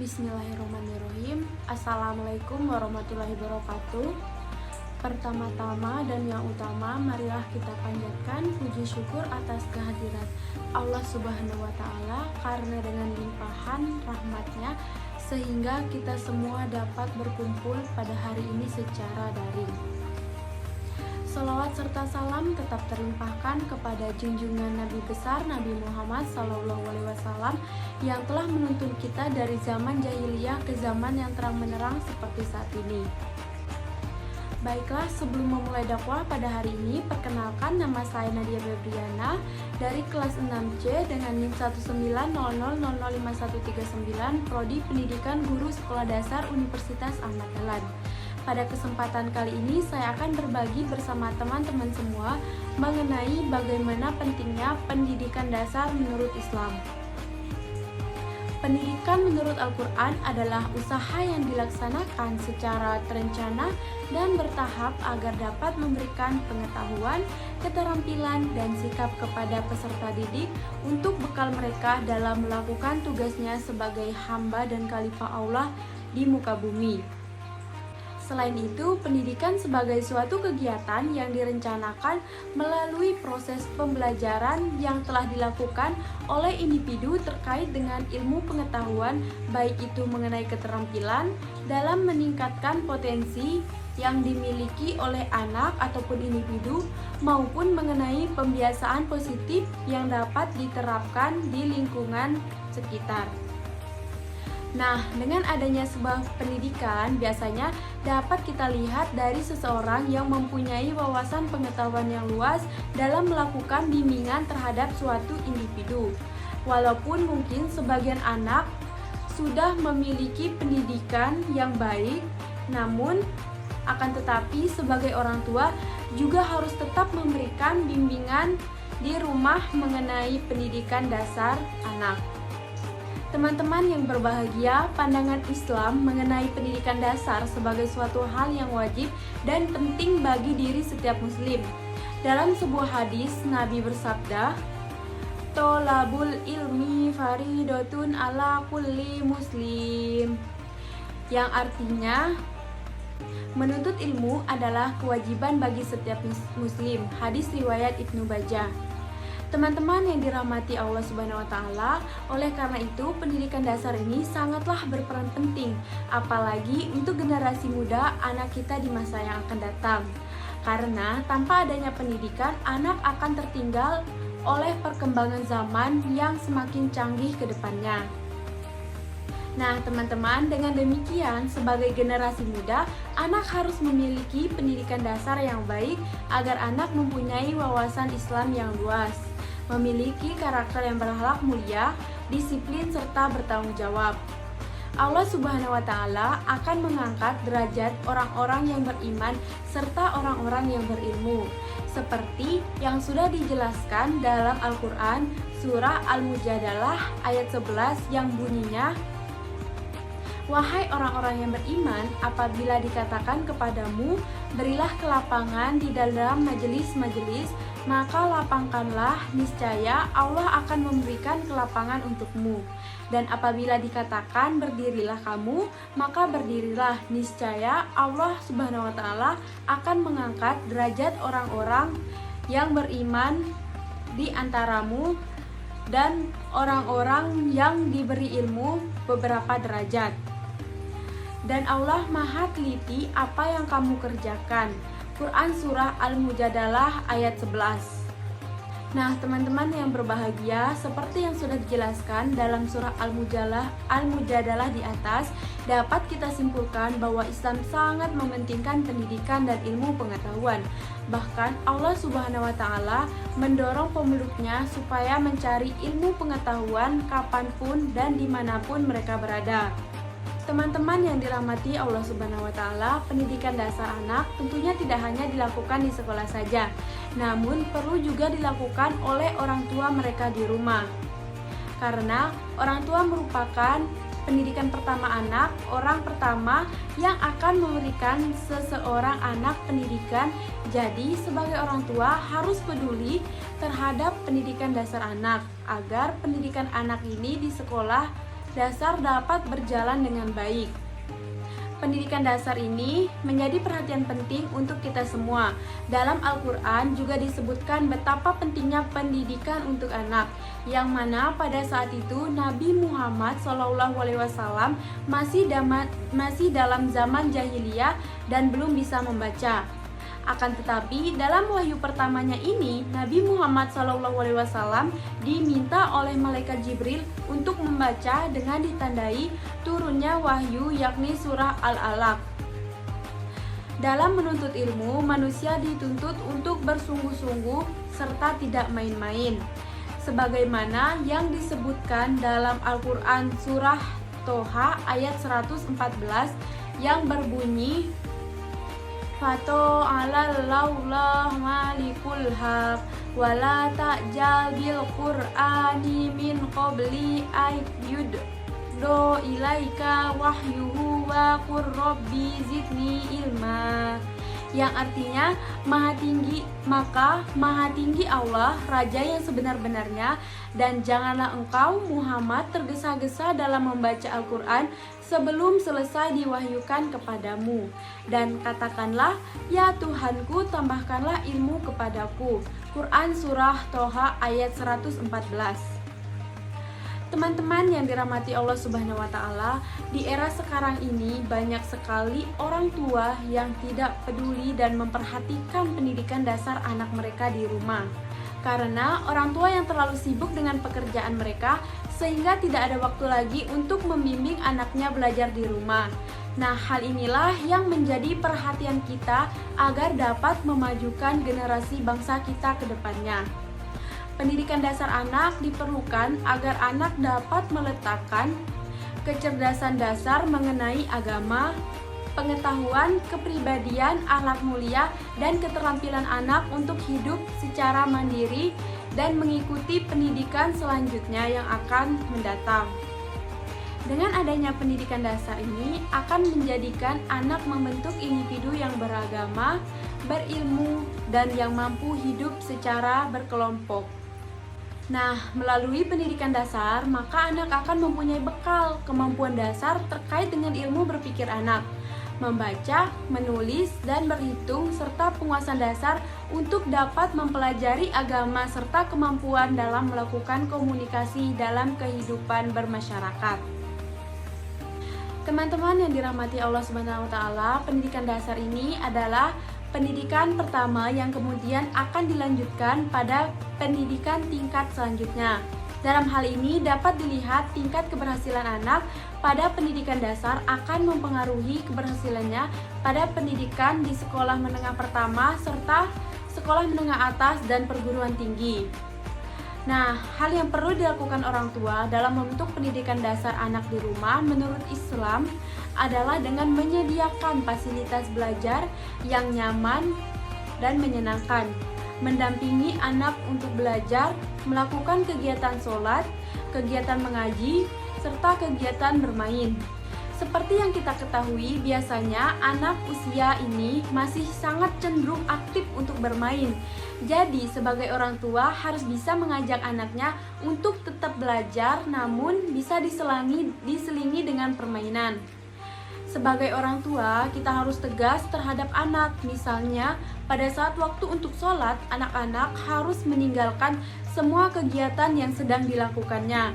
Bismillahirrahmanirrahim. Assalamualaikum warahmatullahi wabarakatuh. Pertama-tama dan yang utama, marilah kita panjatkan puji syukur atas kehadirat Allah Subhanahu wa Ta'ala, karena dengan limpahan rahmatnya sehingga kita semua dapat berkumpul pada hari ini secara daring. Salawat serta salam tetap terlimpahkan kepada junjungan Nabi besar Nabi Muhammad SAW yang telah menuntun kita dari zaman jahiliyah ke zaman yang terang benderang seperti saat ini. Baiklah, sebelum memulai dakwah pada hari ini, perkenalkan, nama saya Nadia Febriana dari kelas 6C dengan NIM 190005139 Prodi Pendidikan Guru Sekolah Dasar Universitas Ahmad Dahlan. Pada kesempatan kali ini saya akan berbagi bersama teman-teman semua mengenai bagaimana pentingnya pendidikan dasar menurut Islam. Pendidikan menurut Al-Quran adalah usaha yang dilaksanakan secara terencana dan bertahap agar dapat memberikan pengetahuan, keterampilan, dan sikap kepada peserta didik untuk bekal mereka dalam melakukan tugasnya sebagai hamba dan khalifah Allah di muka bumi. Selain itu, pendidikan sebagai suatu kegiatan yang direncanakan melalui proses pembelajaran yang telah dilakukan oleh individu terkait dengan ilmu pengetahuan, baik itu mengenai keterampilan dalam meningkatkan potensi yang dimiliki oleh anak ataupun individu, maupun mengenai pembiasaan positif yang dapat diterapkan di lingkungan sekitar. Nah, dengan adanya sebuah pendidikan, biasanya dapat kita lihat dari seseorang yang mempunyai wawasan pengetahuan yang luas dalam melakukan bimbingan terhadap suatu individu. Walaupun mungkin sebagian anak sudah memiliki pendidikan yang baik, namun akan tetapi sebagai orang tua juga harus tetap memberikan bimbingan di rumah mengenai pendidikan dasar anak. Teman-teman yang berbahagia, pandangan Islam mengenai pendidikan dasar sebagai suatu hal yang wajib dan penting bagi diri setiap muslim. Dalam sebuah hadis, Nabi bersabda, "Tolabul ilmi faridatun ala kulli muslim", yang artinya menuntut ilmu adalah kewajiban bagi setiap muslim. Hadis riwayat Ibnu Majah. Teman-teman yang dirahmati Allah Subhanahu wa Ta'ala, oleh karena itu pendidikan dasar ini sangatlah berperan penting, apalagi untuk generasi muda anak kita di masa yang akan datang. Karena tanpa adanya pendidikan, anak akan tertinggal oleh perkembangan zaman yang semakin canggih ke depannya. Nah, teman-teman, dengan demikian, sebagai generasi muda, anak harus memiliki pendidikan dasar yang baik agar anak mempunyai wawasan Islam yang luas, memiliki karakter yang berakhlak mulia, disiplin, serta bertanggung jawab. Allah Subhanahu wa Ta'ala akan mengangkat derajat orang-orang yang beriman serta orang-orang yang berilmu, seperti yang sudah dijelaskan dalam Al-Quran surah Al-Mujadalah ayat 11 yang bunyinya, "Wahai orang-orang yang beriman, apabila dikatakan kepadamu, berilah kelapangan di dalam majelis-majelis, maka lapangkanlah, niscaya Allah akan memberikan kelapangan untukmu. Dan apabila dikatakan berdirilah kamu, maka berdirilah, niscaya Allah Subhanahu wa Ta'ala akan mengangkat derajat orang-orang yang beriman di antaramu dan orang-orang yang diberi ilmu beberapa derajat. Dan Allah Maha teliti apa yang kamu kerjakan." Quran Surah Al-Mujadalah ayat 11. Nah, teman-teman yang berbahagia, seperti yang sudah dijelaskan dalam surah Al-Mujadalah di atas, dapat kita simpulkan bahwa Islam sangat mementingkan pendidikan dan ilmu pengetahuan. Bahkan Allah Subhanahu wa Ta'ala mendorong pemeluknya supaya mencari ilmu pengetahuan kapanpun dan dimanapun mereka berada. Teman-teman yang dirahmati Allah Subhanahu wa Ta'ala, pendidikan dasar anak tentunya tidak hanya dilakukan di sekolah saja, namun perlu juga dilakukan oleh orang tua mereka di rumah. Karena orang tua merupakan pendidikan pertama anak, orang pertama yang akan memberikan seseorang anak pendidikan. Jadi, sebagai orang tua harus peduli terhadap pendidikan dasar anak agar pendidikan anak ini di sekolah dasar dapat berjalan dengan baik. Pendidikan dasar ini menjadi perhatian penting untuk kita semua. Dalam Al-Quran juga disebutkan betapa pentingnya pendidikan untuk anak, yang mana pada saat itu Nabi Muhammad SAW masih dalam zaman jahiliyah dan belum bisa membaca. Akan tetapi dalam wahyu pertamanya ini, Nabi Muhammad SAW diminta oleh malaikat Jibril untuk membaca dengan ditandai turunnya wahyu, yakni surah Al-Alaq. Dalam menuntut ilmu, manusia dituntut untuk bersungguh-sungguh serta tidak main-main, sebagaimana yang disebutkan dalam Al-Quran surah Toha ayat 114 yang berbunyi, Fato ala laulah malikul haq wala ta'jal bil qur'ani min qabli ayyud do ilaika wahyuhu wa qur rabbi zidni ilma, yang artinya maha tinggi Allah, Raja yang sebenar-benarnya, dan janganlah engkau Muhammad tergesa-gesa dalam membaca Al-Quran sebelum selesai diwahyukan kepadamu, dan katakanlah, ya Tuhanku, tambahkanlah ilmu kepadaku. Quran surah Toha ayat 114. Teman-teman yang dirahmati Allah Subhanahu wa Ta'ala, di era sekarang ini banyak sekali orang tua yang tidak peduli dan memperhatikan pendidikan dasar anak mereka di rumah. Karena orang tua yang terlalu sibuk dengan pekerjaan mereka sehingga tidak ada waktu lagi untuk membimbing anaknya belajar di rumah. Nah, hal inilah yang menjadi perhatian kita agar dapat memajukan generasi bangsa kita ke depannya. Pendidikan dasar anak diperlukan agar anak dapat meletakkan kecerdasan dasar mengenai agama, pengetahuan, kepribadian, akhlak mulia, dan keterampilan anak untuk hidup secara mandiri dan mengikuti pendidikan selanjutnya yang akan mendatang. Dengan adanya pendidikan dasar ini akan menjadikan anak membentuk individu yang beragama, berilmu, dan yang mampu hidup secara berkelompok. Nah, melalui pendidikan dasar, maka anak akan mempunyai bekal kemampuan dasar terkait dengan ilmu berpikir anak, membaca, menulis, dan berhitung, serta penguasaan dasar untuk dapat mempelajari agama serta kemampuan dalam melakukan komunikasi dalam kehidupan bermasyarakat. Teman-teman yang dirahmati Allah Subhanahu wa Ta'ala, pendidikan dasar ini adalah pendidikan pertama yang kemudian akan dilanjutkan pada pendidikan tingkat selanjutnya. Dalam hal ini dapat dilihat tingkat keberhasilan anak pada pendidikan dasar akan mempengaruhi keberhasilannya pada pendidikan di sekolah menengah pertama serta sekolah menengah atas dan perguruan tinggi. Nah, hal yang perlu dilakukan orang tua dalam membentuk pendidikan dasar anak di rumah menurut Islam adalah dengan menyediakan fasilitas belajar yang nyaman dan menyenangkan, mendampingi anak untuk belajar, melakukan kegiatan sholat, kegiatan mengaji, serta kegiatan bermain. Seperti yang kita ketahui, biasanya anak usia ini masih sangat cenderung aktif untuk bermain. Jadi, sebagai orang tua harus bisa mengajak anaknya untuk tetap belajar, namun bisa diselingi dengan permainan. Sebagai orang tua, kita harus tegas terhadap anak. Misalnya, pada saat waktu untuk sholat, anak-anak harus meninggalkan semua kegiatan yang sedang dilakukannya.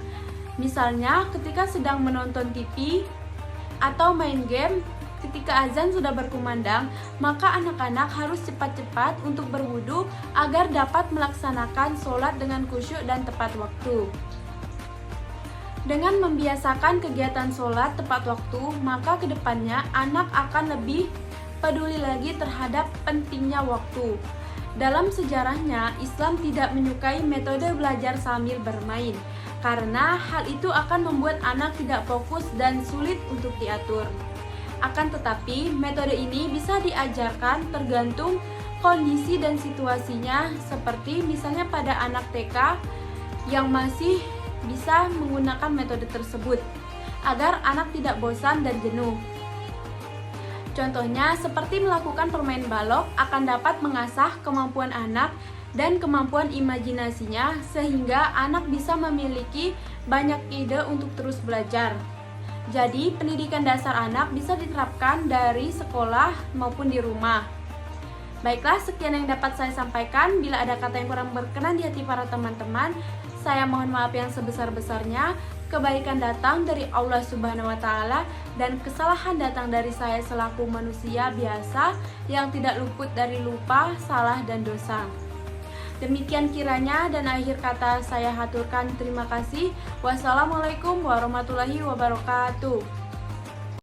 Misalnya, ketika sedang menonton TV atau main game, ketika azan sudah berkumandang, maka anak-anak harus cepat-cepat untuk berwudu agar dapat melaksanakan sholat dengan khusyuk dan tepat waktu. Dengan membiasakan kegiatan sholat tepat waktu, maka kedepannya anak akan lebih peduli lagi terhadap pentingnya waktu. Dalam sejarahnya, Islam tidak menyukai metode belajar sambil bermain, karena hal itu akan membuat anak tidak fokus dan sulit untuk diatur. Akan tetapi, metode ini bisa diajarkan tergantung kondisi dan situasinya, seperti misalnya pada anak TK yang masih bisa menggunakan metode tersebut agar anak tidak bosan dan jenuh. Contohnya, seperti melakukan permain balok akan dapat mengasah kemampuan anak dan kemampuan imajinasinya sehingga anak bisa memiliki banyak ide untuk terus belajar. Jadi, pendidikan dasar anak bisa diterapkan dari sekolah maupun di rumah. Baiklah, sekian yang dapat saya sampaikan. Bila ada kata yang kurang berkenan di hati para teman-teman, saya mohon maaf yang sebesar-besarnya. Kebaikan datang dari Allah Subhanahu wa Ta'ala, dan kesalahan datang dari saya selaku manusia biasa yang tidak luput dari lupa, salah, dan dosa. Demikian kiranya, dan akhir kata saya haturkan terima kasih. Wassalamualaikum warahmatullahi wabarakatuh.